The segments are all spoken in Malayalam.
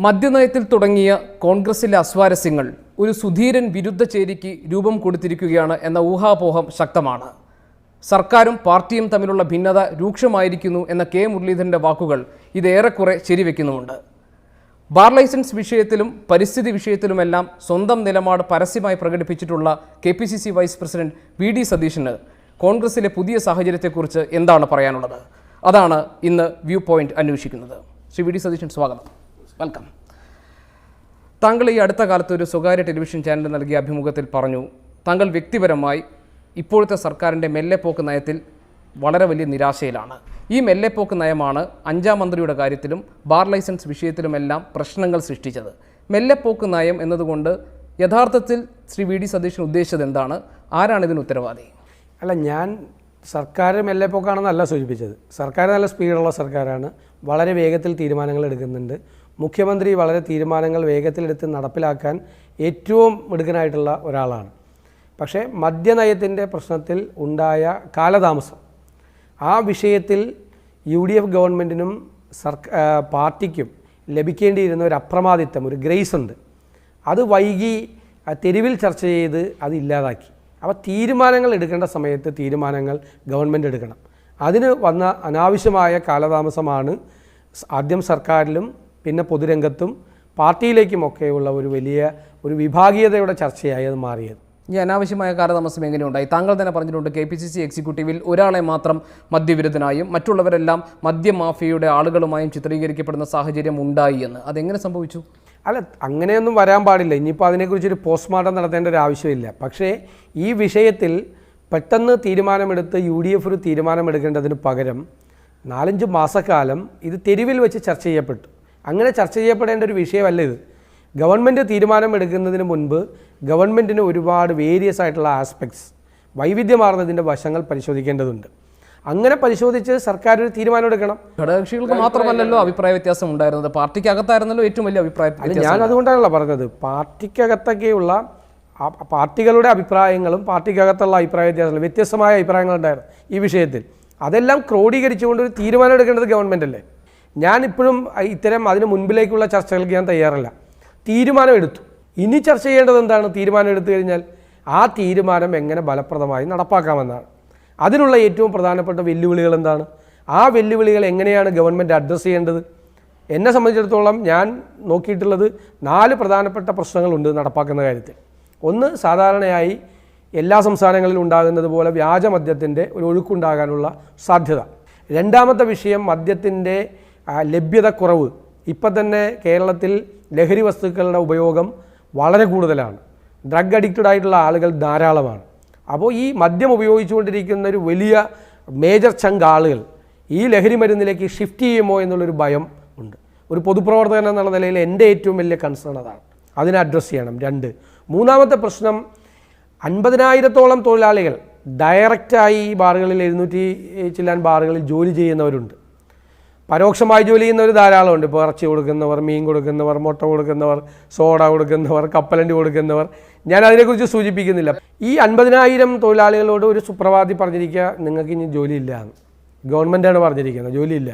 മദ്യനയത്തിൽ തുടങ്ങിയ കോൺഗ്രസിലെ അസ്വാരസ്യങ്ങൾ ഒരു സുധീരൻ വിരുദ്ധ ചേരിക്ക് രൂപം കൊടുത്തിരിക്കുകയാണ് എന്ന ഊഹാപോഹം ശക്തമാണ്. സർക്കാരും പാർട്ടിയും തമ്മിലുള്ള ഭിന്നത രൂക്ഷമായിരിക്കുന്നു എന്ന കെ മുരളീധരൻ്റെ വാക്കുകൾ ഇതേറെക്കുറെ ശരിവെക്കുന്നുമുണ്ട്. ബാർ ലൈസൻസ് വിഷയത്തിലും പരിസ്ഥിതി വിഷയത്തിലുമെല്ലാം സ്വന്തം നിലപാട് പരസ്യമായി പ്രകടിപ്പിച്ചിട്ടുള്ള KPCC വൈസ് പ്രസിഡന്റ് VD സതീശന് കോൺഗ്രസിലെ പുതിയ സാഹചര്യത്തെക്കുറിച്ച് എന്താണ് പറയാനുള്ളത്? അതാണ് ഇന്ന് വ്യൂ പോയിന്റ് അന്വേഷിക്കുന്നത്. ശ്രീ VD സതീശൻ, സ്വാഗതം. വെൽക്കം. താങ്കൾ ഈ അടുത്ത കാലത്ത് ഒരു സ്വകാര്യ ടെലിവിഷൻ ചാനലിൽ നൽകിയ അഭിമുഖത്തിൽ പറഞ്ഞു, താങ്കൾ വ്യക്തിപരമായി ഇപ്പോഴത്തെ സർക്കാരിൻ്റെ മെല്ലെപ്പോക്ക് നയത്തിൽ വളരെ വലിയ നിരാശയിലാണ്. ഈ മെല്ലെപ്പോക്ക് നയമാണ് 5ാം മന്ത്രിയുടെ കാര്യത്തിലും ബാർ ലൈസൻസ് വിഷയത്തിലുമെല്ലാം പ്രശ്നങ്ങൾ സൃഷ്ടിച്ചത്. മെല്ലെപ്പോക്ക് നയം എന്നതുകൊണ്ട് യഥാർത്ഥത്തിൽ ശ്രീ VD സതീശൻ ഉദ്ദേശിച്ചത് എന്താണ്? ആരാണ് ഇതിന് ഉത്തരവാദി? അല്ല, ഞാൻ സർക്കാർ മെല്ലെപ്പോക്കാണെന്നല്ല സൂചിപ്പിച്ചത്. സർക്കാർ നല്ല സ്പീഡുള്ള സർക്കാരാണ്, വളരെ വേഗത്തിൽ തീരുമാനങ്ങൾ എടുക്കുന്നുണ്ട്. മുഖ്യമന്ത്രി വളരെ തീരുമാനങ്ങൾ വേഗത്തിലെടുത്ത് നടപ്പിലാക്കാൻ ഏറ്റവും മിടുക്കനായിട്ടുള്ള ഒരാളാണ്. പക്ഷേ മദ്യനയത്തിൻ്റെ പ്രശ്നത്തിൽ ഉണ്ടായ കാലതാമസം, ആ വിഷയത്തിൽ UDF ഗവൺമെൻറ്റിനും പാർട്ടിക്കും ലഭിക്കേണ്ടിയിരുന്ന ഒരു അപ്രമാദിത്വം, ഒരു ഗ്രേസ് ഉണ്ട്. അത് വൈകി തെരുവിൽ ചർച്ച ചെയ്ത് അത് ഇല്ലാതാക്കി. അപ്പോൾ തീരുമാനങ്ങൾ എടുക്കേണ്ട സമയത്ത് തീരുമാനങ്ങൾ ഗവൺമെൻറ് എടുക്കണം. അതിന് വന്ന അനാവശ്യമായ കാലതാമസമാണ് ആദ്യം സർക്കാരിലും പിന്നെ പൊതുരംഗത്തും പാർട്ടിയിലേക്കുമൊക്കെയുള്ള ഒരു വലിയ ഒരു വിഭാഗീയതയുടെ ചർച്ചയായി അത് മാറിയത്. ഈ അനാവശ്യമായ കാലതാമസം എങ്ങനെയുണ്ടായി? താങ്കൾ തന്നെ പറഞ്ഞിട്ടുണ്ട്, KPCC എക്സിക്യൂട്ടീവിൽ ഒരാളെ മാത്രം മദ്യവിരുദ്ധനായും മറ്റുള്ളവരെല്ലാം മദ്യമാഫിയയുടെ ആളുകളുമായും ചിത്രീകരിക്കപ്പെടുന്ന സാഹചര്യം ഉണ്ടായി എന്ന്. അതെങ്ങനെ സംഭവിച്ചു? അല്ല, അങ്ങനെയൊന്നും വരാൻ പാടില്ല. ഇനിയിപ്പോൾ അതിനെക്കുറിച്ചൊരു പോസ്റ്റ്മോർട്ടം നടത്തേണ്ട ഒരു ആവശ്യമില്ല. പക്ഷേ ഈ വിഷയത്തിൽ പെട്ടെന്ന് തീരുമാനമെടുത്ത് UDF ഒരു തീരുമാനമെടുക്കേണ്ടതിന് പകരം 4-5 മാസക്കാലം ഇത് തെരുവിൽ വെച്ച് ചർച്ച ചെയ്യപ്പെട്ടു. അങ്ങനെ ചർച്ച ചെയ്യപ്പെടേണ്ട ഒരു വിഷയമല്ല ഇത്. ഗവൺമെൻറ് തീരുമാനമെടുക്കുന്നതിന് മുൻപ് ഗവൺമെൻറ്റിന് ഒരുപാട് വേരിയസ് ആയിട്ടുള്ള ആസ്പെക്ട്സ്, വൈവിധ്യമാർന്നതിൻ്റെ വശങ്ങൾ പരിശോധിക്കേണ്ടതുണ്ട്. അങ്ങനെ പരിശോധിച്ച് സർക്കാർ ഒരു തീരുമാനം എടുക്കണം. ഘടകകക്ഷികൾക്ക് മാത്രമല്ലല്ലോ അഭിപ്രായ വ്യത്യാസം ഉണ്ടായിരുന്നത്, പാർട്ടിക്കകത്തായിരുന്നല്ലോ ഏറ്റവും വലിയ അഭിപ്രായ വ്യത്യാസം. ഞാൻ അതുകൊണ്ടാണല്ലോ പറഞ്ഞത്, പാർട്ടിക്കകത്തൊക്കെയുള്ള പാർട്ടികളുടെ അഭിപ്രായങ്ങളും പാർട്ടിക്കകത്തുള്ള അഭിപ്രായ വ്യത്യാസങ്ങളും വ്യത്യസ്തമായ അഭിപ്രായങ്ങളുണ്ടായിരുന്നു ഈ വിഷയത്തിൽ. അതെല്ലാം ക്രോഡീകരിച്ചുകൊണ്ട് ഒരു തീരുമാനം എടുക്കേണ്ടത് ഗവൺമെൻറ് അല്ലേ. ഞാനിപ്പോഴും ഇത്തരം അതിന് മുൻപിലേക്കുള്ള ചർച്ചകൾക്ക് ഞാൻ തയ്യാറല്ല. തീരുമാനം എടുത്തു, ഇനി ചർച്ച ചെയ്യേണ്ടത് എന്താണ്? തീരുമാനം എടുത്തു കഴിഞ്ഞാൽ ആ തീരുമാനം എങ്ങനെ ഫലപ്രദമായി നടപ്പാക്കാമെന്നാണ്. അതിനുള്ള ഏറ്റവും പ്രധാനപ്പെട്ട വെല്ലുവിളികൾ എന്താണ്? ആ വെല്ലുവിളികൾ എങ്ങനെയാണ് ഗവൺമെൻറ് അഡ്രസ്സ് ചെയ്യേണ്ടത്? എന്നെ സംബന്ധിച്ചിടത്തോളം ഞാൻ നോക്കിയിട്ടുള്ളത് 4 പ്രധാനപ്പെട്ട പ്രശ്നങ്ങളുണ്ട് നടപ്പാക്കുന്ന കാര്യത്തിൽ. ഒന്ന്, സാധാരണയായി എല്ലാ സംസ്ഥാനങ്ങളിലും ഉണ്ടാകുന്നത് പോലെ വ്യാജമദ്യത്തിൻ്റെ ഒരു ഒഴുക്കുണ്ടാകാനുള്ള സാധ്യത. രണ്ടാമത്തെ വിഷയം, മദ്യത്തിൻ്റെ ലഭ്യത കുറവ്. ഇപ്പം തന്നെ കേരളത്തിൽ ലഹരി വസ്തുക്കളുടെ ഉപയോഗം വളരെ കൂടുതലാണ്. ഡ്രഗ് അഡിക്റ്റഡ് ആയിട്ടുള്ള ആളുകൾ ധാരാളമാണ്. അപ്പോൾ ഈ മദ്യം ഉപയോഗിച്ചുകൊണ്ടിരിക്കുന്ന ഒരു വലിയ മേജർ ചങ്ക് ആളുകൾ ഈ ലഹരി മരുന്നിലേക്ക് ഷിഫ്റ്റ് ചെയ്യുമോ എന്നുള്ളൊരു ഭയം ഉണ്ട്. ഒരു പൊതുപ്രവർത്തകൻ എന്നുള്ള നിലയിൽ എൻ്റെ ഏറ്റവും വലിയ കൺസേൺ അതാണ്. അതിനെ അഡ്രസ്സ് ചെയ്യണം. 2, മൂന്നാമത്തെ പ്രശ്നം, 50,000-ഓളം തൊഴിലാളികൾ ഡയറക്റ്റായി ഈ ബാറുകളിൽ 700 ചില്ലാൻ ബാറുകളിൽ ജോലി ചെയ്യുന്നവരുണ്ട്. പരോക്ഷമായി ജോലി ചെയ്യുന്നവർ ധാരാളമുണ്ട്. ഇപ്പോൾ ഇറച്ചി കൊടുക്കുന്നവർ, മീൻ കൊടുക്കുന്നവർ, മുട്ട കൊടുക്കുന്നവർ, സോഡ കൊടുക്കുന്നവർ, കപ്പലണ്ടി കൊടുക്കുന്നവർ. ഞാൻ അതിനെക്കുറിച്ച് സൂചിപ്പിക്കുന്നില്ല. ഈ 50,000 തൊഴിലാളികളോട് ഒരു സുപ്രഭാതി പറഞ്ഞിരിക്കുക, നിങ്ങൾക്ക് ഇനി ജോലിയില്ല എന്ന്. ഗവൺമെൻറ്റാണ് പറഞ്ഞിരിക്കുന്നത്, ജോലിയില്ല.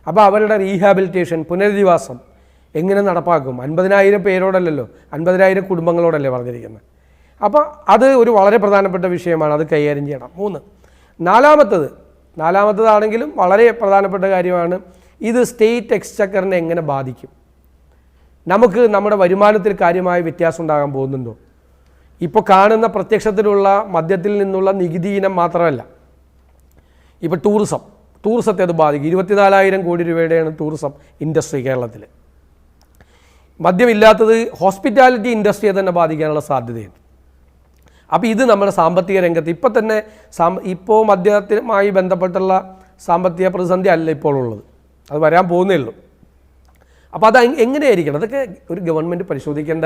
അപ്പോൾ അവരുടെ റീഹാബിലിറ്റേഷൻ, പുനരധിവാസം എങ്ങനെ നടപ്പാക്കും? 50,000 പേരോടല്ലല്ലോ, 50,000 കുടുംബങ്ങളോടല്ലേ പറഞ്ഞിരിക്കുന്നത്. അപ്പോൾ അത് ഒരു വളരെ പ്രധാനപ്പെട്ട വിഷയമാണ്, അത് കൈകാര്യം ചെയ്യണം. 3, നാലാമത്തതാണെങ്കിലും വളരെ പ്രധാനപ്പെട്ട കാര്യമാണ്, ഇത് സ്റ്റേറ്റ് എക്സ്ചക്കറിനെ എങ്ങനെ ബാധിക്കും? നമുക്ക് നമ്മുടെ വരുമാനത്തിൽ കാര്യമായ വ്യത്യാസം ഉണ്ടാകാൻ പോകുന്നുണ്ടോ? ഇപ്പോൾ കാണുന്ന പ്രത്യക്ഷത്തിലുള്ള മദ്യത്തിൽ നിന്നുള്ള നികുതി ഇനം മാത്രമല്ല, ഇപ്പോൾ ടൂറിസത്തെ അത് ബാധിക്കും. 24,000 കോടി രൂപയുടെയാണ് ടൂറിസം ഇൻഡസ്ട്രി കേരളത്തിൽ. മദ്യമില്ലാത്തത് ഹോസ്പിറ്റാലിറ്റി ഇൻഡസ്ട്രിയെ തന്നെ ബാധിക്കാനുള്ള സാധ്യതയുണ്ട്. അപ്പോൾ ഇത് നമ്മുടെ സാമ്പത്തിക രംഗത്ത് ഇപ്പോൾ മദ്യവുമായി ബന്ധപ്പെട്ടുള്ള സാമ്പത്തിക പ്രതിസന്ധി അല്ല ഇപ്പോൾ ഉള്ളത്, അത് വരാൻ പോകുന്നേ ഉള്ളൂ. അപ്പോൾ അത് എങ്ങനെയായിരിക്കണം? അതൊക്കെ ഒരു ഗവൺമെന്റ് പരിശോധിക്കേണ്ട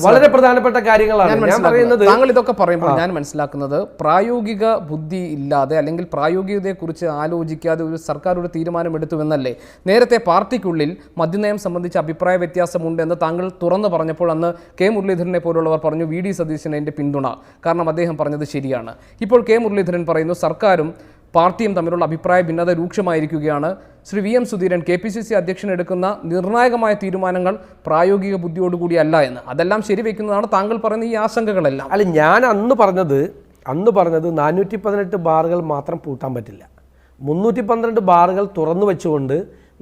വളരെ പ്രധാനപ്പെട്ട കാര്യങ്ങളാണ്. ഞാൻ പറയുന്നത്, താങ്കൾ ഇതൊക്കെ പറയുമ്പോൾ ഞാൻ മനസ്സിലാക്കുന്നത്, പ്രായോഗിക ബുദ്ധി ഇല്ലാതെ അല്ലെങ്കിൽ പ്രായോഗികതയെക്കുറിച്ച് ആലോചിക്കാതെ ഒരു സർക്കാർ ഒരു തീരുമാനമെടുത്തുവെന്നല്ലേ. നേരത്തെ പാർട്ടിക്കുള്ളിൽ മദ്യനയം സംബന്ധിച്ച് അഭിപ്രായ വ്യത്യാസമുണ്ട് എന്ന് താങ്കൾ തുറന്നു പറഞ്ഞപ്പോൾ അന്ന് കെ മുരളീധരനെ പോലുള്ളവർ പറഞ്ഞു VD സതീശന് എൻ്റെ പിന്തുണ, കാരണം അദ്ദേഹം പറഞ്ഞത് ശരിയാണ്. ഇപ്പോൾ കെ മുരളീധരൻ പറയുന്നു സർക്കാരും പാർട്ടിയും തമ്മിലുള്ള അഭിപ്രായ ഭിന്നത രൂക്ഷമായിരിക്കുകയാണ്. ശ്രീ വി എം സുധീരൻ, KPCC അധ്യക്ഷൻ എടുക്കുന്ന നിർണായകമായ തീരുമാനങ്ങൾ പ്രായോഗിക ബുദ്ധിയോടുകൂടിയല്ല എന്ന്, അതെല്ലാം ശരിവെക്കുന്നതാണ് താങ്കൾ പറയുന്ന ഈ ആശങ്കകളെല്ലാം. അല്ല, ഞാൻ അന്ന് പറഞ്ഞത് 418 ബാറുകൾ മാത്രം പൂട്ടാൻ പറ്റില്ല. 312 ബാറുകൾ തുറന്നു വെച്ചുകൊണ്ട്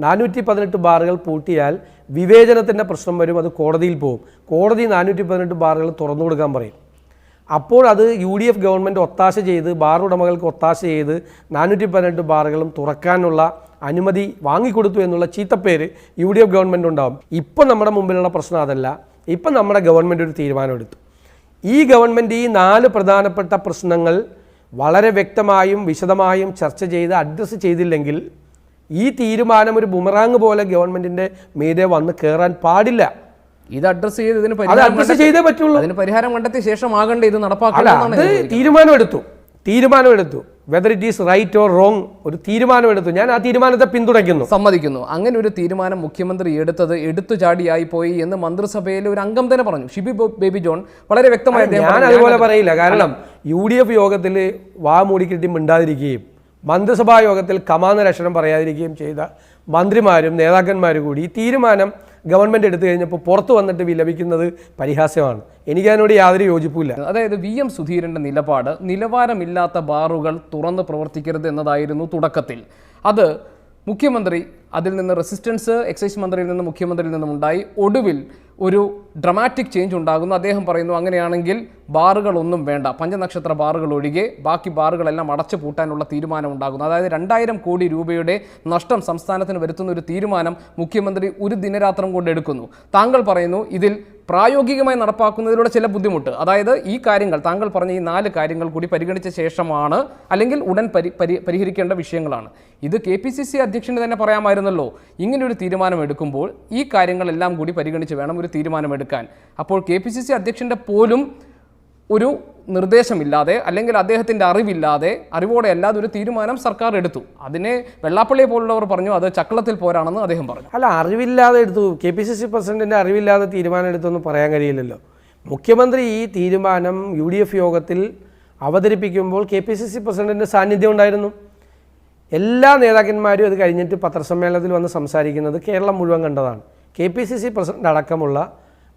418 ബാറുകൾ പൂട്ടിയാൽ വിവേചനത്തിൻ്റെ പ്രശ്നം വരും, അത് കോടതിയിൽ പോകും. കോടതി 418 ബാറുകൾ തുറന്നു കൊടുക്കാൻ പറയും. അപ്പോൾ അത് UDF ഗവൺമെൻറ് ഒത്താശ ചെയ്ത്, ബാർ ഉടമകൾക്ക് ഒത്താശ ചെയ്ത് 418 ബാറുകളും തുറക്കാനുള്ള അനുമതി വാങ്ങിക്കൊടുത്തു എന്നുള്ള ചീത്തപ്പേര് UDF ഗവൺമെൻറ് ഉണ്ടാകും. ഇപ്പം നമ്മുടെ മുമ്പിലുള്ള പ്രശ്നം അതല്ല. ഇപ്പം നമ്മുടെ ഗവൺമെൻറ് ഒരു തീരുമാനമെടുത്തു. ഈ ഗവൺമെൻറ് ഈ 4 പ്രധാനപ്പെട്ട പ്രശ്നങ്ങൾ വളരെ വ്യക്തമായും വിശദമായും ചർച്ച ചെയ്ത് അഡ്രസ്സ് ചെയ്തില്ലെങ്കിൽ ഈ തീരുമാനം ഒരു ബുമറാങ് പോലെ ഗവൺമെൻറ്റിൻ്റെ മീതെ വന്ന് കയറാൻ പാടില്ല. ഇത് അഡ്രസ് ചെയ്ത് ഇതിന് പരിഹാരം കണ്ടെത്തിയ ശേഷമാകണ്ടേ ഇത് നടപ്പാക്കുക. തീരുമാനമെടുത്തു whether it is right or wrong, ഒരു തീരുമാനമെടുത്തു. ഞാൻ ആ തീരുമാനത്തെ പിന്തുണയ്ക്കുന്നു, സമ്മതിക്കുന്നു. അങ്ങനെ ഒരു തീരുമാനം മുഖ്യമന്ത്രി എടുത്തത് എടുത്തുചാടിയായി പോയി എന്ന് മന്ത്രിസഭയിലെ ഒരു അംഗം തന്നെ പറഞ്ഞു. ഷിബി ബേബി ജോൺ വളരെ വ്യക്തമായി, ഞാൻ അതുപോലെ പറയില്ല. കാരണം UDF യോഗത്തിൽ വാ മൂടിക്കെട്ടി മിണ്ടാതിരിക്കുകയും മന്ത്രിസഭാ യോഗത്തിൽ കമാന്ന ലക്ഷണം പറയാതിരിക്കുകയും ചെയ്ത മന്ത്രിമാരും നേതാക്കന്മാരും കൂടി ഈ തീരുമാനം ഗവൺമെൻറ് എടുത്തു കഴിഞ്ഞപ്പോൾ പുറത്തു വന്നിട്ട് വിലപിക്കുന്നത് പരിഹാസ്യമാണ്. എനിക്കതിനോട് യാതൊരു യോജിപ്പില്ല. അതായത് വി എം സുധീരൻ്റെ നിലപാട് നിലവാരമില്ലാത്ത ബാറുകൾ തുറന്ന് പ്രവർത്തിക്കരുത് എന്നതായിരുന്നു തുടക്കത്തിൽ. അത് മുഖ്യമന്ത്രി അതിൽ നിന്ന് റെസിസ്റ്റൻസ് എക്സൈസ് മന്ത്രിയിൽ നിന്ന് മുഖ്യമന്ത്രിയിൽ നിന്നും ഉണ്ടായി. ഒടുവിൽ ഒരു ഡ്രമാറ്റിക് ചേഞ്ച് ഉണ്ടാകുന്നു. അദ്ദേഹം പറയുന്നു, അങ്ങനെയാണെങ്കിൽ ബാറുകളൊന്നും വേണ്ട, പഞ്ചനക്ഷത്ര ബാറുകൾ ഒഴികെ ബാക്കി ബാറുകളെല്ലാം അടച്ചു പൂട്ടാനുള്ള തീരുമാനം ഉണ്ടാകുന്നു. അതായത് 2000 കോടി രൂപയുടെ നഷ്ടം സംസ്ഥാനത്തിന് വരുത്തുന്ന ഒരു തീരുമാനം മുഖ്യമന്ത്രി ഒരു ദിനരാത്രം കൊണ്ട് എടുക്കുന്നു. താങ്കൾ പറയുന്നു ഇതിൽ പ്രായോഗികമായി നടപ്പാക്കുന്നതിലൂടെ ചില ബുദ്ധിമുട്ട്, അതായത് ഈ കാര്യങ്ങൾ താങ്കൾ പറഞ്ഞ ഈ 4 കാര്യങ്ങൾ കൂടി പരിഗണിച്ച ശേഷമാണ്, അല്ലെങ്കിൽ ഉടൻ പരിഹരിക്കേണ്ട വിഷയങ്ങളാണ്. ഇത് KPCC അധ്യക്ഷന് തന്നെ പറയാമായിരുന്നല്ലോ. ഇങ്ങനെയൊരു തീരുമാനം എടുക്കുമ്പോൾ ഈ കാര്യങ്ങളെല്ലാം കൂടി പരിഗണിച്ച് വേണം ഒരു തീരുമാനമെടുക്കാൻ. അപ്പോൾ KPCC അധ്യക്ഷൻ്റെ പോലും ഒരു നിർദ്ദേശമില്ലാതെ, അല്ലെങ്കിൽ അദ്ദേഹത്തിൻ്റെ അറിവോടെ അല്ലാതെ ഒരു തീരുമാനം സർക്കാർ എടുത്തു. അതിനെ വെള്ളാപ്പള്ളിയെ പോലുള്ളവർ പറഞ്ഞു അത് ചക്കളത്തിൽ പോരാണെന്ന് അദ്ദേഹം പറഞ്ഞു. അല്ല, അറിവില്ലാതെ എടുത്തു. KPCC പ്രസിഡന്റിൻ്റെ അറിവില്ലാതെ തീരുമാനം എടുത്തൊന്നും പറയാൻ കഴിയില്ലല്ലോ. മുഖ്യമന്ത്രി ഈ തീരുമാനം UDF യോഗത്തിൽ അവതരിപ്പിക്കുമ്പോൾ KPCC പ്രസിഡന്റിൻ്റെ സാന്നിധ്യം ഉണ്ടായിരുന്നു. എല്ലാ നേതാക്കന്മാരും അത് കഴിഞ്ഞിട്ട് പത്രസമ്മേളനത്തിൽ വന്ന് സംസാരിക്കുന്നത് കേരളം മുഴുവൻ കണ്ടതാണ്. KPCC പ്രസിഡന്റ് അടക്കമുള്ള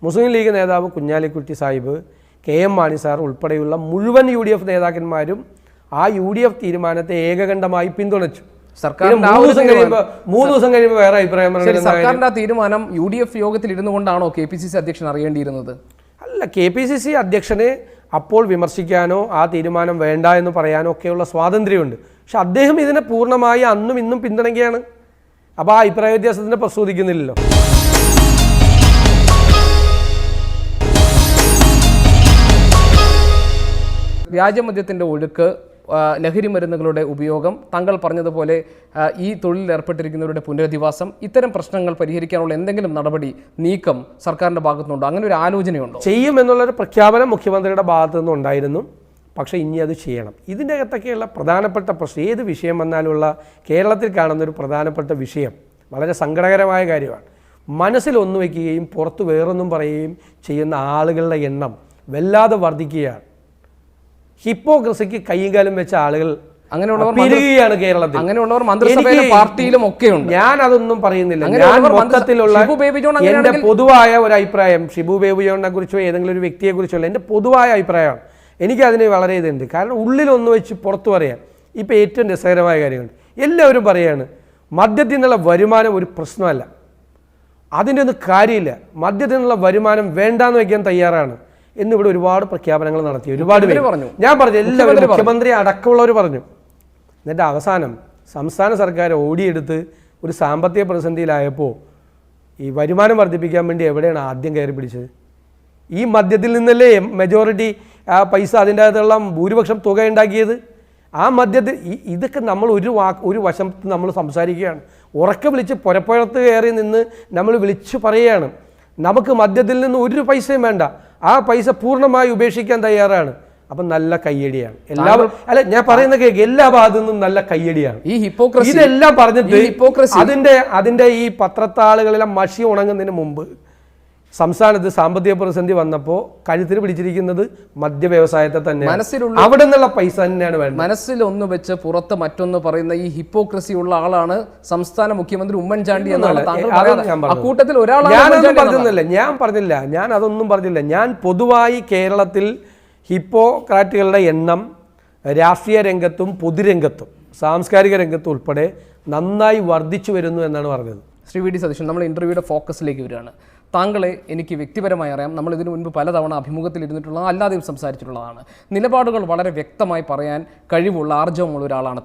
മുസ്ലിം ലീഗ് നേതാവ് കുഞ്ഞാലിക്കുട്ടി സാഹിബ്, KM മാണി സാർ ഉൾപ്പെടെയുള്ള മുഴുവൻ UDF നേതാക്കന്മാരും ആ UDF തീരുമാനത്തെ ഏകകണ്ഠമായി പിന്തുണച്ചു. സർക്കാരിന്റെ 3 ദിവസം കഴിയുമ്പോൾ വേറെ അഭിപ്രായം. സർക്കാരിന്റെ തീരുമാനം UDF യോഗത്തിൽ ഇരുന്നു കൊണ്ടാണോ KPCC അധ്യക്ഷൻ അറിയേണ്ടിയിരുന്നത്? അല്ല, KPCC അധ്യക്ഷന് അപ്പോൾ വിമർശിക്കാനോ ആ തീരുമാനം വേണ്ട എന്ന് പറയാനോ ഒക്കെയുള്ള സ്വാതന്ത്ര്യമുണ്ട്. പക്ഷെ അദ്ദേഹം ഇതിനെ പൂർണ്ണമായി അന്നും ഇന്നും പിന്തുണയ്ക്കുകയാണ്. അപ്പോൾ ആ അഭിപ്രായ വ്യത്യാസത്തിനെ പ്രസൂതിക്കുന്നില്ലല്ലോ. വ്യാജമദ്യത്തിൻ്റെ ഒഴുക്ക്, ലഹരി മരുന്നുകളുടെ ഉപയോഗം, താങ്കൾ പറഞ്ഞതുപോലെ ഈ തൊഴിലിൽ ഏർപ്പെട്ടിരിക്കുന്നവരുടെ പുനരധിവാസം, ഇത്തരം പ്രശ്നങ്ങൾ പരിഹരിക്കാനുള്ള എന്തെങ്കിലും നടപടി നീക്കം സർക്കാരിൻ്റെ ഭാഗത്തുനിന്നുണ്ടോ? അങ്ങനെ ഒരു ആലോചനയുണ്ടോ? ചെയ്യുമെന്നുള്ളൊരു പ്രഖ്യാപനം മുഖ്യമന്ത്രിയുടെ ഭാഗത്തു നിന്നുണ്ടായിരുന്നു. പക്ഷേ ഇനി അത് ചെയ്യണം. ഇതിൻ്റെ അകത്തൊക്കെയുള്ള പ്രധാനപ്പെട്ട പ്രശ്നം, ഏത് വിഷയം വന്നാലുള്ള കേരളത്തിൽ കാണുന്നൊരു പ്രധാനപ്പെട്ട വിഷയം വളരെ സങ്കടകരമായ കാര്യമാണ്. മനസ്സിൽ ഒന്ന് വയ്ക്കുകയും പുറത്ത് വേറൊന്നും പറയുകയും ചെയ്യുന്ന ആളുകളുടെ എണ്ണം വല്ലാതെ വർദ്ധിക്കുകയാണ്. ഹിപ്പോക്രസിക്ക് കൈയും കാലും വെച്ച ആളുകൾ അങ്ങനെയുള്ളവർ കേരളത്തിൽ. അങ്ങനെയുള്ളവർ മന്ത്രിസഭയിലും പാർട്ടിയിലും ഒക്കെയുണ്ട്. ഞാൻ അതൊന്നും പറയുന്നില്ല. ഞാൻ മൊത്തത്തിലുള്ള എൻ്റെ പൊതുവായ ഒരു അഭിപ്രായം, ഷിബു ബേബി ജോണിനെ കുറിച്ചോ ഏതെങ്കിലും ഒരു വ്യക്തിയെ കുറിച്ചോ എൻ്റെ പൊതുവായ അഭിപ്രായമാണ്. എനിക്കതിന് വളരെ ഇതുണ്ട്. കാരണം ഉള്ളിലൊന്ന് വെച്ച് പുറത്തു പറയാം. ഇപ്പോൾ ഏറ്റവും രസകരമായ കാര്യമുണ്ട്, എല്ലാവരും പറയാണ് മദ്യത്തിൽ നിന്നുള്ള വരുമാനം ഒരു പ്രശ്നമല്ല, അതിൻ്റെ ഒന്നും കാര്യമില്ല, മദ്യത്തിൽ നിന്നുള്ള വരുമാനം വേണ്ടാന്ന് വയ്ക്കാൻ തയ്യാറാണ് എന്നിവിടെ ഒരുപാട് പ്രഖ്യാപനങ്ങൾ നടത്തി. ഒരുപാട് പേര് പറഞ്ഞു, ഞാൻ പറഞ്ഞു, എല്ലാവരും മുഖ്യമന്ത്രി അടക്കമുള്ളവർ പറഞ്ഞു. എന്നിട്ട് അവസാനം സംസ്ഥാന സർക്കാർ ഓടിയെടുത്ത് ഒരു സാമ്പത്തിക പ്രതിസന്ധിയിലായപ്പോൾ ഈ വരുമാനം വർദ്ധിപ്പിക്കാൻ വേണ്ടി എവിടെയാണ് ആദ്യം കയറി പിടിച്ചത്? ഈ മദ്യത്തിൽ നിന്നല്ലേ മെജോറിറ്റി പൈസ, അതിൻ്റെ അകത്തുള്ള ഭൂരിപക്ഷം തുക ഉണ്ടാക്കിയത്. ആ മദ്യത്തിൽ ഇതൊക്കെ നമ്മൾ ഒരു വശത്ത് നമ്മൾ സംസാരിക്കുകയാണ്. ഉറക്കെ വിളിച്ച് പുരപ്പുറത്ത് കയറി നിന്ന് നമ്മൾ വിളിച്ചു പറയുകയാണ്, നമുക്ക് മദ്യത്തിൽ നിന്ന് ഒരു പൈസയും വേണ്ട, ആ പൈസ പൂർണ്ണമായി ഉപേക്ഷിക്കാൻ തയ്യാറാണ്. അപ്പം നല്ല കയ്യടിയാണ് എല്ലാവരും. അല്ല, ഞാൻ പറയുന്ന കേൾക്ക് എല്ലാ ഭാഗത്തു നിന്നും നല്ല കയ്യടിയാണ്. ഈ ഹിപ്പോക്രസി ഇതെല്ലാം പറഞ്ഞിട്ട് അതിൻ്റെ ഈ പത്രത്താളുകളെല്ലാം മഷി ഉണങ്ങുന്നതിന് മുമ്പ് സംസ്ഥാനത്ത് സാമ്പത്തിക പ്രതിസന്ധി വന്നപ്പോൾ കഴുത്തിന് പിടിച്ചിരിക്കുന്നത് മദ്യ വ്യവസായത്തെ തന്നെയാണ്. മനസ്സിലുള്ള അവിടെ നിന്നുള്ള പൈസ തന്നെയാണ് വേണ്ടത്. മനസ്സിൽ ഒന്ന് വെച്ച് പുറത്ത് മറ്റൊന്ന് പറയുന്ന ഈ ഹിപ്പോക്രസി ഉള്ള ആളാണ് സംസ്ഥാന മുഖ്യമന്ത്രി ഉമ്മൻചാണ്ടി എന്നാണ് താങ്കൾ പറയുന്നത്. അക്കൂട്ടത്തിൽ ഒരാളാണ്. ഞാൻ അതൊന്നും പറഞ്ഞില്ല. ഞാൻ പൊതുവായി കേരളത്തിൽ ഹിപ്പോക്രാറ്റുകളുടെ എണ്ണം രാഷ്ട്രീയ രംഗത്തും പൊതുരംഗത്തും സാംസ്കാരിക രംഗത്തും ഉൾപ്പെടെ നന്നായി വർദ്ധിച്ചു വരുന്നു എന്നാണ് പറഞ്ഞത്. ശ്രീ വി ഡി സതീശൻ, നമ്മൾ ഇന്റർവ്യൂയുടെ ഫോക്കസിലേക്ക് വരികയാണ്. താങ്കളെ എനിക്ക് വ്യക്തിപരമായി അറിയാം. നമ്മൾ ഇതിനു മുൻപ് പലതവണ അഭിമുഖത്തിൽ ഇരുന്നിട്ടുള്ള അല്ലാതെയും സംസാരിച്ചിട്ടുള്ളതാണ്. നിലപാടുകൾ വളരെ വ്യക്തമായി പറയാൻ കഴിവുള്ള ആർജവമുള്ള ഒരാളാണ്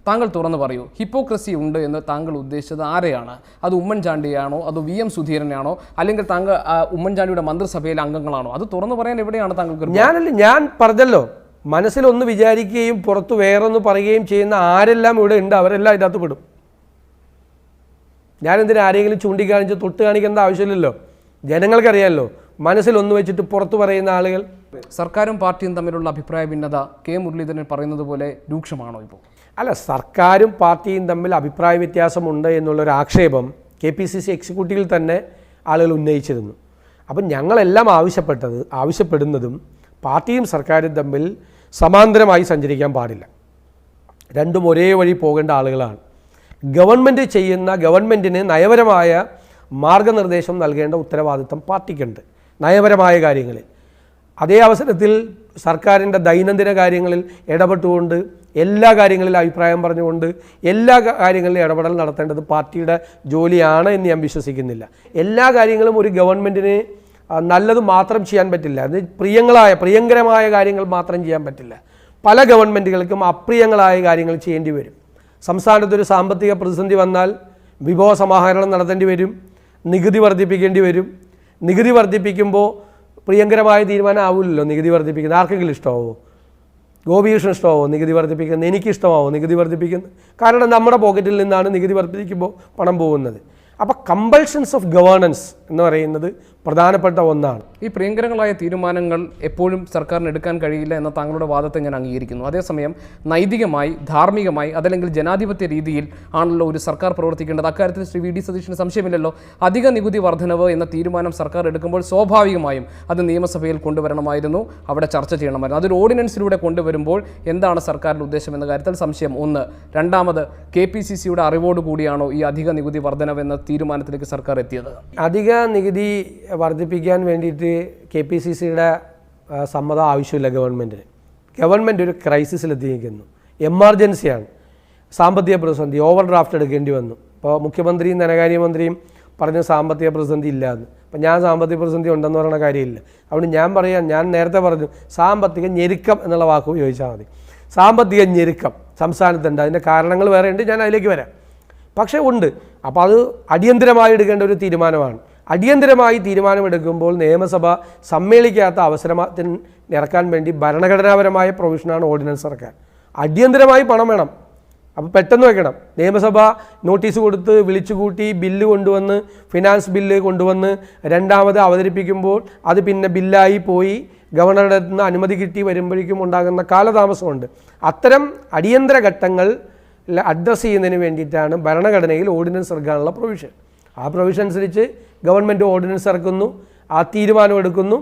താങ്കൾ തുറന്നു പറയൂ, ഹിപ്പോക്രസി ഉണ്ട് എന്ന് താങ്കൾ ഉദ്ദേശിച്ചത് ആരെയാണ്? അത് ഉമ്മൻചാണ്ടിയാണോ, അതോ VM സുധീരനാണോ, അല്ലെങ്കിൽ താങ്കൾ ഉമ്മൻചാണ്ടിയുടെ മന്ത്രിസഭയിലെ അംഗങ്ങളാണോ? അത് തുറന്നു പറയാൻ എവിടെയാണ് താങ്കൾക്ക്? ഞാൻ പറഞ്ഞല്ലോ, മനസ്സിലൊന്ന് വിചാരിക്കുകയും പുറത്ത് വേറൊന്ന് പറയുകയും ചെയ്യുന്ന ആരെല്ലാം ഇവിടെ ഉണ്ട് അവരെല്ലാം ഇതിനകത്ത് പെടും. ഞാനെന്തിനാ ആരെങ്കിലും ചൂണ്ടിക്കാണിച്ച് തൊട്ട് കാണിക്കേണ്ട ആവശ്യമില്ലല്ലോ. ജനങ്ങൾക്കറിയാമല്ലോ മനസ്സിലൊന്ന് വെച്ചിട്ട് പുറത്തു പറയുന്ന ആളുകൾ. സർക്കാരും പാർട്ടിയും തമ്മിലുള്ള അഭിപ്രായ ഭിന്നത മുരളീധരൻ പറയുന്നത് പോലെ രൂക്ഷമാണോ ഇപ്പോൾ? അല്ല, സർക്കാരും പാർട്ടിയും തമ്മിൽ അഭിപ്രായ വ്യത്യാസമുണ്ട് എന്നുള്ളൊരു ആക്ഷേപം KPCC എക്സിക്യൂട്ടീവിൽ തന്നെ ആളുകൾ ഉന്നയിച്ചിരുന്നു. അപ്പം ഞങ്ങളെല്ലാം ആവശ്യപ്പെടുന്നതും പാർട്ടിയും സർക്കാരും തമ്മിൽ സമാന്തരമായി സഞ്ചരിക്കാൻ പാടില്ല. രണ്ടും ഒരേ വഴി പോകേണ്ട ആളുകളാണ്. ഗവൺമെൻറ്റിന് നയപരമായ മാർഗനിർദ്ദേശം നൽകേണ്ട ഉത്തരവാദിത്തം പാർട്ടിക്കുണ്ട് നയപരമായ കാര്യങ്ങളിൽ. അതേ അവസരത്തിൽ സർക്കാരിൻ്റെ ദൈനംദിന കാര്യങ്ങളിൽ ഇടപെട്ടുകൊണ്ട് എല്ലാ കാര്യങ്ങളിലും അഭിപ്രായം പറഞ്ഞുകൊണ്ട് എല്ലാ കാര്യങ്ങളിലും ഇടപെടൽ നടത്തേണ്ടത് പാർട്ടിയുടെ ജോലിയാണ് എന്ന് ഞാൻ വിശ്വസിക്കുന്നില്ല. എല്ലാ കാര്യങ്ങളും ഒരു ഗവൺമെൻറ്റിന് നല്ലത് മാത്രം ചെയ്യാൻ പറ്റില്ല. അത് പ്രിയങ്കരമായ കാര്യങ്ങൾ മാത്രം ചെയ്യാൻ പറ്റില്ല. പല ഗവൺമെൻറ്റുകൾക്കും അപ്രിയങ്ങളായ കാര്യങ്ങൾ ചെയ്യേണ്ടി വരും. സംസ്ഥാനത്തൊരു സാമ്പത്തിക പ്രതിസന്ധി വന്നാൽ വിഭവ സമാഹരണം നടത്തേണ്ടി വരും, നികുതി വർദ്ധിപ്പിക്കേണ്ടി വരും. നികുതി വർദ്ധിപ്പിക്കുമ്പോൾ പ്രിയങ്കരമായ തീരുമാനം ആവില്ലല്ലോ നികുതി വർദ്ധിപ്പിക്കുന്നത്. ആർക്കെങ്കിലും ഇഷ്ടമാവോ? ഗോപികൃഷ്ണൻ ഇഷ്ടമാവോ നികുതി വർദ്ധിപ്പിക്കുന്നത്? എനിക്കിഷ്ടമാവോ നികുതി വർദ്ധിപ്പിക്കുന്നത്? കാരണം നമ്മുടെ പോക്കറ്റിൽ നിന്നാണ് നികുതി വർദ്ധിപ്പിക്കുമ്പോൾ പണം പോകുന്നത്. അപ്പോൾ കമ്പൾഷൻസ് ഓഫ് ഗവേണൻസ് എന്ന് പറയുന്നത് പ്രധാനപ്പെട്ട ഒന്നാണ്. ഈ പ്രിയങ്കരങ്ങളായ തീരുമാനങ്ങൾ എപ്പോഴും സർക്കാരിന് എടുക്കാൻ കഴിയില്ല എന്ന താങ്കളുടെ വാദത്തെ ഞാൻ അംഗീകരിക്കുന്നു. അതേസമയം നൈതികമായി, ധാർമ്മികമായി, അതല്ലെങ്കിൽ ജനാധിപത്യ രീതിയിൽ ആണല്ലോ ഒരു സർക്കാർ പ്രവർത്തിക്കേണ്ടത്. അക്കാര്യത്തിൽ ശ്രീ വി ഡി സതീശന് സംശയമില്ലല്ലോ. അധിക നികുതി വർധനവ് എന്ന തീരുമാനം സർക്കാർ എടുക്കുമ്പോൾ സ്വാഭാവികമായും അത് നിയമസഭയിൽ കൊണ്ടുവരണമായിരുന്നു, അവിടെ ചർച്ച ചെയ്യണമായിരുന്നു. അതൊരു ഓർഡിനൻസിലൂടെ കൊണ്ടുവരുമ്പോൾ എന്താണ് സർക്കാരിൻ്റെ ഉദ്ദേശം എന്ന കാര്യത്തിൽ സംശയം ഒന്ന്. രണ്ടാമത്, KPCCയുടെ അറിവോട് കൂടിയാണോ ഈ അധിക നികുതി വർധനവ് എന്ന തീരുമാനത്തിലേക്ക് സർക്കാർ എത്തിയത്? അധിക നികുതി വർദ്ധിപ്പിക്കാൻ വേണ്ടിയിട്ട് KPCCയുടെ സമ്മതം ആവശ്യമില്ല ഗവൺമെൻറ്റിന്. ഗവൺമെൻറ് ഒരു ക്രൈസിസിലെത്തിയിരിക്കുന്നു, എമർജൻസിയാണ്, സാമ്പത്തിക പ്രതിസന്ധി, ഓവർ ഡ്രാഫ്റ്റ് എടുക്കേണ്ടി വന്നു. ഇപ്പോൾ മുഖ്യമന്ത്രിയും ധനകാര്യമന്ത്രിയും പറഞ്ഞ സാമ്പത്തിക പ്രതിസന്ധി ഇല്ലയെന്ന്. അപ്പം ഞാൻ സാമ്പത്തിക പ്രതിസന്ധി ഉണ്ടെന്ന് പറയുന്ന കാര്യമില്ല. അതുകൊണ്ട് ഞാൻ നേരത്തെ പറഞ്ഞു സാമ്പത്തിക ഞെരുക്കം എന്നുള്ള വാക്ക് ഉപയോഗിച്ചാൽ മതി. സാമ്പത്തിക ഞെരുക്കം സംസ്ഥാനത്തുണ്ട്, അതിൻ്റെ കാരണങ്ങൾ വേറെ ഉണ്ട്, ഞാൻ അതിലേക്ക് വരാം. പക്ഷേ ഉണ്ട്. അപ്പോൾ അത് അടിയന്തരമായി എടുക്കേണ്ട ഒരു തീരുമാനമാണ്. അടിയന്തരമായി തീരുമാനമെടുക്കുമ്പോൾ നിയമസഭ സമ്മേളിക്കാത്ത അവസരത്തിന് ഇറക്കാൻ വേണ്ടി ഭരണഘടനാപരമായ പ്രൊവിഷനാണ് ഓർഡിനൻസ് ഇറക്കാൻ. അടിയന്തരമായി പണം വേണം, അപ്പോൾ പെട്ടെന്ന് വെക്കണം. നിയമസഭ നോട്ടീസ് കൊടുത്ത് വിളിച്ചുകൂട്ടി ബില്ല് കൊണ്ടുവന്ന്, ഫിനാൻസ് ബില്ല് കൊണ്ടുവന്ന് രണ്ടാമത് അവതരിപ്പിക്കുമ്പോൾ അത് പിന്നെ ബില്ലായി പോയി ഗവർണറുടെ നിന്ന് അനുമതി കിട്ടി വരുമ്പോഴേക്കും ഉണ്ടാകുന്ന കാലതാമസമുണ്ട്. അത്തരം അടിയന്തര ഘട്ടങ്ങൾ അഡ്രസ്സ് ചെയ്യുന്നതിന് വേണ്ടിയിട്ടാണ് ഭരണഘടനയിൽ ഓർഡിനൻസ് ഇറക്കാനുള്ള പ്രൊവിഷൻ. ആ പ്രൊവിഷൻ അനുസരിച്ച് ഗവൺമെൻറ് ഓർഡിനൻസ് ഇറക്കുന്നു, ആ തീരുമാനമെടുക്കുന്നു,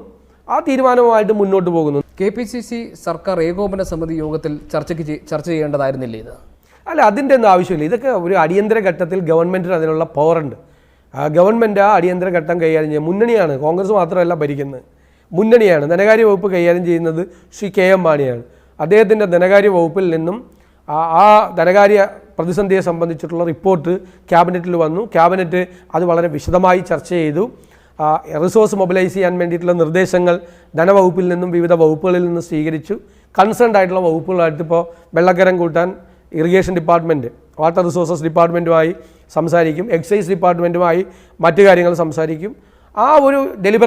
ആ തീരുമാനവുമായിട്ട് മുന്നോട്ട് പോകുന്നു. KPCC സർക്കാർ ഏകോപന സമിതി യോഗത്തിൽ ചർച്ച ചെയ്യേണ്ടതായിരുന്നില്ലേ ഇത്? അല്ല, അതിൻ്റെ ഒന്നും ആവശ്യമില്ല. ഇതൊക്കെ ഒരു അടിയന്തര ഘട്ടത്തിൽ ഗവൺമെൻറ്റിന് അതിനുള്ള പവറുണ്ട്. ഗവൺമെൻറ് ആ അടിയന്തര ഘട്ടം കൈകാര്യം ചെയ്യുക. മുന്നണിയാണ്, കോൺഗ്രസ് മാത്രമല്ല ഭരിക്കുന്നത്, മുന്നണിയാണ്. ധനകാര്യ വകുപ്പ് കൈകാര്യം ചെയ്യുന്നത് ശ്രീ KM മാണിയാണ്. അദ്ദേഹത്തിൻ്റെ ധനകാര്യ വകുപ്പിൽ നിന്നും ആ ധനകാര്യ പ്രതിസന്ധിയെ സംബന്ധിച്ചിട്ടുള്ള റിപ്പോർട്ട് ക്യാബിനറ്റിൽ വന്നു. ക്യാബിനറ്റ് അത് വളരെ വിശദമായി ചർച്ച ചെയ്തു. റിസോഴ്സ് മൊബിലൈസ് ചെയ്യാൻ വേണ്ടിയിട്ടുള്ള നിർദ്ദേശങ്ങൾ ധനവകുപ്പിൽ നിന്നും വിവിധ വകുപ്പുകളിൽ നിന്നും സ്വീകരിച്ചു. കൺസേൺഡ് ആയിട്ടുള്ള വകുപ്പുകളായിട്ട് ഇപ്പോൾ വെള്ളക്കരം കൂട്ടാൻ ഇറിഗേഷൻ ഡിപ്പാർട്ട്മെൻറ്റ്, വാട്ടർ റിസോഴ്സസ് ഡിപ്പാർട്ട്മെൻറ്റുമായി സംസാരിക്കും, എക്സൈസ് ഡിപ്പാർട്ട്മെൻറ്റുമായി മറ്റു കാര്യങ്ങൾ സംസാരിക്കും. ആ ഒരു